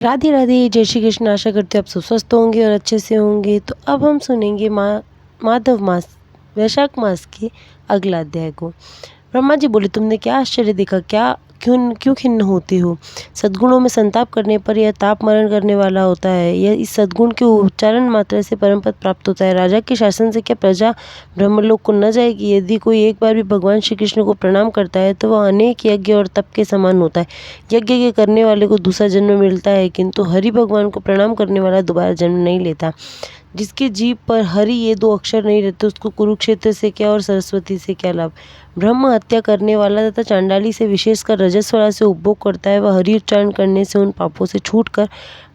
राधे राधे, जय श्री कृष्ण। आशा करती हूँ आप सब स्वस्थ होंगे और अच्छे से होंगे। तो अब हम सुनेंगे माधव मास वैशाख मास के अगला अध्याय को। ब्रह्मा जी बोले, तुमने क्या आश्चर्य देखा? क्या क्यों क्यों खिन्न होती हो? सद्गुणों में संताप करने पर यह ताप मरण करने वाला होता है। यह इस सद्गुण के उच्चारण मात्र से परम पद प्राप्त होता है। राजा के शासन से क्या प्रजा ब्रह्मलोक को न जाएगी? यदि कोई एक बार भी भगवान श्री कृष्ण को प्रणाम करता है तो वह अनेक यज्ञ और तप के समान होता है। यज्ञ के करने वाले को दूसरा जन्म मिलता है, किंतु हरि भगवान को प्रणाम करने वाला दोबारा जन्म नहीं लेता। जिसके जीभ पर हरि ये दो अक्षर नहीं रहते, उसको कुरुक्षेत्र से क्या और सरस्वती से क्या लाभ? ब्रह्म हत्या करने वाला तथा चांडाली से, विशेषकर रजस्वला से उपभोग करता है, वह हरि उच्चारण करने से उन पापों से छूटकर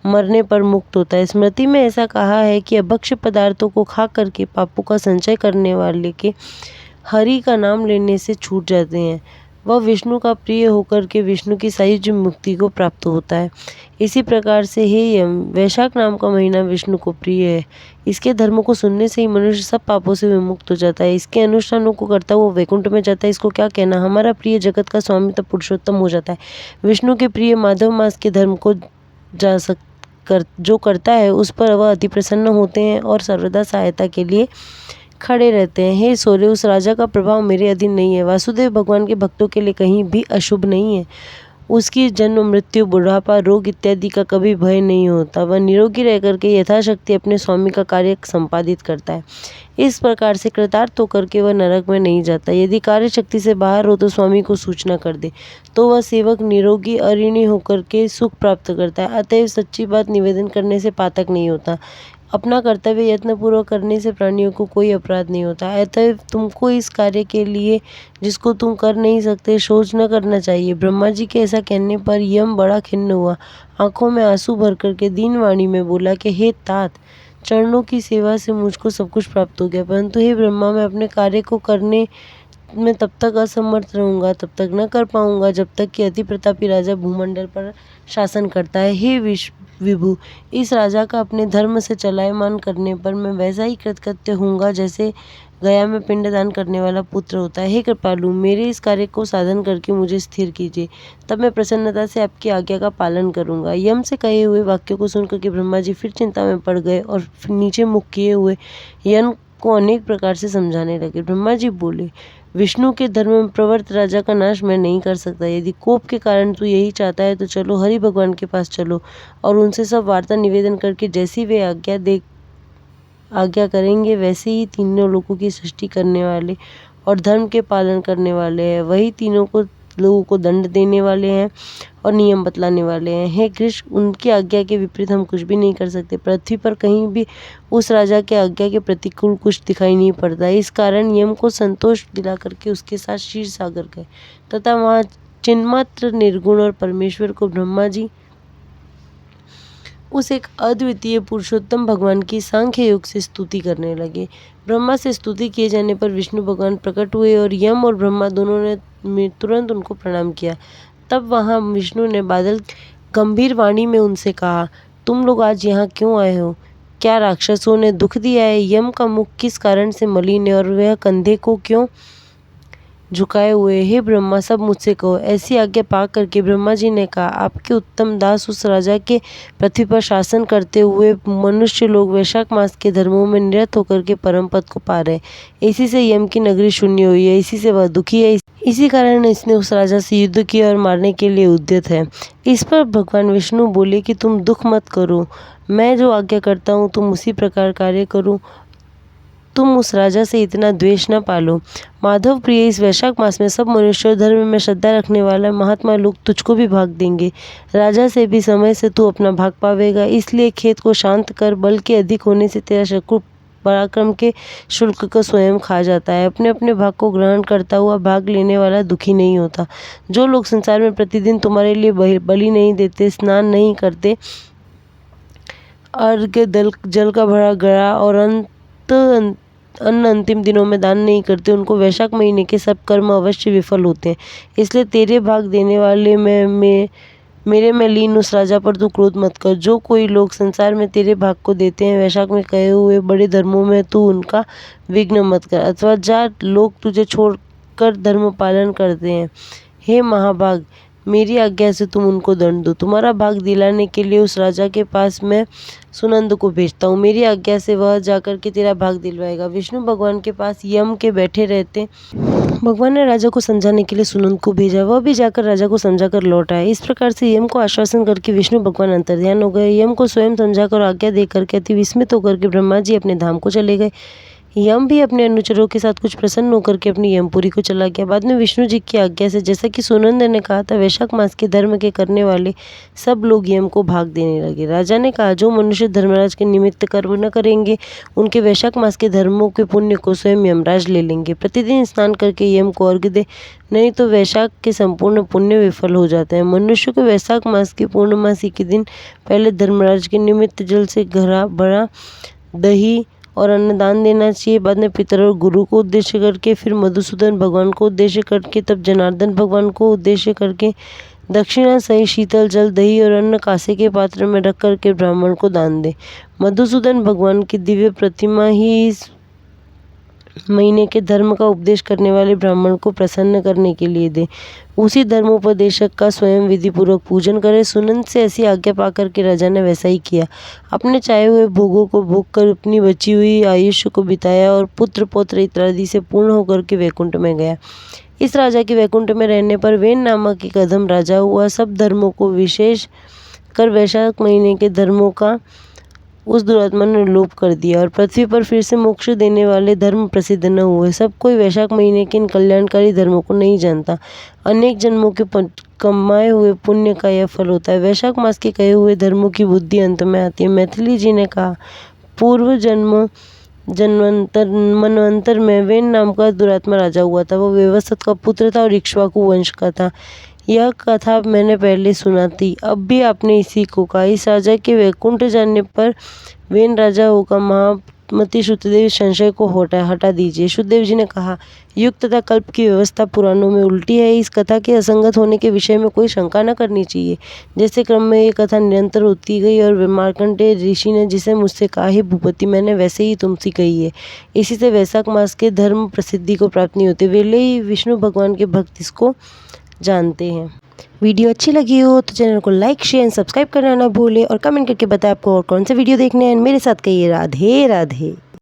मरने पर मुक्त होता है। स्मृति में ऐसा कहा है कि अभक्ष्य पदार्थों को खा करके पापों का संचय करने वाले के हरि का नाम लेने से छूट जाते हैं। वह विष्णु का प्रिय होकर के विष्णु की सायुज्य मुक्ति को प्राप्त होता है। इसी प्रकार से हे यम, वैशाख नाम का महीना विष्णु को प्रिय है। इसके धर्मों को सुनने से ही मनुष्य सब पापों से विमुक्त हो जाता है। इसके अनुष्ठानों को करता हुआ वैकुंठ में जाता है। इसको क्या कहना। हमारा प्रिय जगत का स्वामी तब पुरुषोत्तम हो जाता है। विष्णु के प्रिय माधव मास के धर्म को जो करता है उस पर वह अति प्रसन्न होते हैं और सर्वदा सहायता के लिए खड़े रहते हैं। हे सोरे, उस राजा का प्रभाव मेरे अधीन नहीं है। वासुदेव भगवान के भक्तों के लिए कहीं भी अशुभ नहीं है। उसकी जन्म, मृत्यु, बुढ़ापा, रोग इत्यादि का कभी भय नहीं होता। वह निरोगी रह करके यथाशक्ति अपने स्वामी का कार्य संपादित करता है। इस प्रकार से कृतार्थ होकर के वह नरक में नहीं जाता। यदि कार्य शक्ति से बाहर हो तो स्वामी को सूचना कर दे, तो वह सेवक निरोगी अऋणी होकर के सुख प्राप्त करता है। अतएव सच्ची बात निवेदन करने से पातक नहीं होता। अपना कर्तव्य यत्नपूर्वक करने से प्राणियों को कोई अपराध नहीं होता। अतएव तुमको इस कार्य के लिए जिसको तुम कर नहीं सकते शोच न करना चाहिए। ब्रह्मा जी के ऐसा कहने पर यम बड़ा खिन्न हुआ। आंखों में आंसू भर करके दीन वाणी में बोला कि हे तात, चरणों की सेवा से मुझको सब कुछ प्राप्त हो गया, परंतु हे ब्रह्मा, मैं अपने कार्य को करने में तब तक असमर्थ रहूंगा, तब तक न कर पाऊंगा जब तक कि अति प्रतापी राजा भूमंडल पर शासन करता है। हे विभु, इस राजा का अपने धर्म से चलायमान करने पर मैं वैसा ही कृतकृत्य होऊंगा जैसे गया में पिंडदान करने वाला पुत्र होता है। हे कृपालु, मेरे इस कार्य को साधन करके मुझे स्थिर कीजिए, तब मैं प्रसन्नता से आपकी आज्ञा का पालन करूंगा। यम से कहे हुए वाक्य को सुनकर के ब्रह्मा जी फिर चिंता में पड़ गए और फिर नीचे मुख किए हुए यम को अनेक प्रकार से समझाने लगे। ब्रह्मा जी बोले, विष्णु के धर्म में प्रवृत्त राजा का नाश मैं नहीं कर सकता। यदि कोप के कारण तू यही चाहता है तो चलो, हरि भगवान के पास चलो और उनसे सब वार्ता निवेदन करके जैसी वे आज्ञा करेंगे वैसे ही तीनों लोगों की सृष्टि करने वाले और धर्म के पालन करने वाले हैं। वही तीनों लोगों को दंड देने वाले हैं और नियम बतलाने वाले हैं। हे कृष्ण, उनकी आज्ञा के विपरीत हम कुछ भी नहीं कर सकते। पृथ्वी पर कहीं भी उस राजा के आज्ञा के प्रतिकूल कुछ दिखाई नहीं पड़ता। इस कारण यम को संतोष दिला करके उसके साथ क्षीर सागर गए तथा वहाँ चिन्मात्र निर्गुण और परमेश्वर को ब्रह्मा जी उस एक अद्वितीय पुरुषोत्तम भगवान की सांख्य योग से स्तुति करने लगे। ब्रह्मा से स्तुति किए जाने पर विष्णु भगवान प्रकट हुए और यम और ब्रह्मा दोनों ने तुरंत उनको प्रणाम किया। तब वहाँ विष्णु ने बादल गंभीर वाणी में उनसे कहा, तुम लोग आज यहाँ क्यों आए हो? क्या राक्षसों ने दुख दिया है? यम का मुख किस कारण से मलिन है और वह कंधे को क्यों झुकाए हुए? हे ब्रह्मा, सब मुझसे कहो। ऐसी आज्ञा पा करके ब्रह्मा जी ने कहा, आपके उत्तम दास उस राजा के पृथ्वी पर शासन करते हुए मनुष्य लोग वैशाख मास के धर्मों में निरत होकर के परम पद को पा रहे। इसी से यम की नगरी शून्य हुई है, इसी से वह दुखी है, इसी कारण इसने उस राजा से युद्ध किया और मारने के लिए उद्यत है। इस पर भगवान विष्णु बोले कि तुम दुख मत करो, मैं जो आज्ञा करता हूँ तुम उसी प्रकार कार्य करो। तुम उस राजा से इतना द्वेष न पालो। माधव प्रिय, इस वैशाख मास में सब मनुष्य धर्म में श्रद्धा रखने वाला महात्मा लोग तुझको भी भाग देंगे। राजा से भी समय से तू अपना भाग पावेगा। इसलिए खेत को शांत कर। बल के अधिक होने से तेरा शत्रु पराक्रम के शुल्क को स्वयं खा जाता है। अपने अपने भाग को ग्रहण करता हुआ भाग लेने वाला दुखी नहीं होता। जो लोग संसार में प्रतिदिन तुम्हारे लिए बलि नहीं देते, स्नान नहीं करते, अर्घ्य जल का भरा गड़ा और अन्न अंतिम दिनों में दान नहीं करते, उनको वैशाख महीने के सब कर्म अवश्य विफल होते हैं। इसलिए तेरे भाग देने वाले मेरे में लीन उस राजा पर तू क्रोध मत कर। जो कोई लोग संसार में तेरे भाग को देते हैं, वैशाख में कहे हुए बड़े धर्मों में तू उनका विघ्न मत कर, अथवा जा लोग तुझे छोड़कर धर्म पालन करते हैं। हे महाभाग, मेरी आज्ञा से तुम उनको दंड दो। तुम्हारा भाग दिलाने के लिए उस राजा के पास मैं सुनंद को भेजता हूँ। मेरी आज्ञा से वह जाकर के तेरा भाग दिलवाएगा। विष्णु भगवान के पास यम के बैठे रहते भगवान ने राजा को समझाने के लिए सुनंद को भेजा। वह भी जाकर राजा को समझाकर लौट आया। इस प्रकार से यम को आश्वासन करके विष्णु भगवान अंतर्ध्यान हो गए। यम को स्वयं समझाकर आज्ञा देकर के अति विस्मित होकर के ब्रह्मा जी अपने धाम को चले गए। यम भी अपने अनुचरों के साथ कुछ प्रसन्न होकर के अपनी यमपुरी को चला गया। बाद में विष्णु जी की आज्ञा से, जैसा कि सुनंद ने कहा था, वैशाख मास के धर्म के करने वाले सब लोग यम को भाग देने लगे। राजा ने कहा, जो मनुष्य धर्मराज के निमित्त कर्म न करेंगे उनके वैशाख मास के धर्मों के पुण्य को स्वयं यमराज ले लेंगे। प्रतिदिन स्नान करके यम को अर्घ्य दे, नहीं तो वैशाख के संपूर्ण पुण्य विफल हो जाते हैं। मनुष्य को वैशाख मास की पूर्णमासी के दिन पहले धर्मराज के निमित्त जल से भरा दही और अन्नदान देना चाहिए। बाद में पितर और गुरु को उद्देश्य करके, फिर मधुसूदन भगवान को उद्देश्य करके, तब जनार्दन भगवान को उद्देश्य करके दक्षिणा सहित शीतल जल, दही और अन्न कांसे के पात्र में रख करके ब्राह्मण को दान दे। मधुसूदन भगवान की दिव्य प्रतिमा ही इस महीने के धर्म का उपदेश करने वाले ब्राह्मण को प्रसन्न करने के लिए दे। उसी धर्मोपदेशक का स्वयं विधि पूर्वक पूजन करे। सुनंद से ऐसी आज्ञा पाकर के राजा ने वैसा ही किया। अपने चाहे हुए भोगों को भोग कर अपनी बची हुई आयुष्य को बिताया और पुत्र पौत्र इत्यादि से पूर्ण होकर के वैकुंठ में गया। इस राजा के वैकुंठ में रहने पर वेन नामक एक अधम राजा हुआ। सब धर्मों को विशेष कर वैशाख महीने के धर्मों का उस दुरात्मा ने लोप कर दिया और पृथ्वी पर फिर से मोक्ष देने वाले धर्म प्रसिद्ध न हुए। सब कोई वैशाख महीने के इन कल्याणकारी धर्मों को नहीं जानता। अनेक जन्मों के कमाए हुए पुण्य का यह फल होता है। वैशाख मास के कहे हुए धर्मों की बुद्धि अंत में आती है। मैथिली जी ने कहा, पूर्व मनवंतर में वेन नाम का दुरात्मा राजा हुआ था। वह व्यवस्थित का पुत्र था और इक्ष्वाकु वंश का था। यह कथा मैंने पहले सुना थी, अब भी आपने इसी को कहा। इस राजा के वैकुंठ जाने पर वेन राजा होगा। महामती श्रुतदेव संशय को हटा दीजिए। श्रुतदेव जी ने कहा, युग तथा कल्प की व्यवस्था पुराणों में उल्टी है। इस कथा के असंगत होने के विषय में कोई शंका न करनी चाहिए। जैसे क्रम में ये कथा निरंतर होती गई और मार्कंडेय ऋषि ने जिसे मुझसे कहा, हे भूपति, मैंने वैसे ही तुमसे कही है। इसी से वैशाख मास के धर्म प्रसिद्धि को प्राप्त नहीं होते। वेले ही विष्णु भगवान के भक्त इसको जानते हैं। वीडियो अच्छी लगी हो तो चैनल को लाइक, शेयर एंड सब्सक्राइब करना ना भूलें और कमेंट करके बताएं आपको और कौन से वीडियो देखने हैं। मेरे साथ कहिए राधे राधे।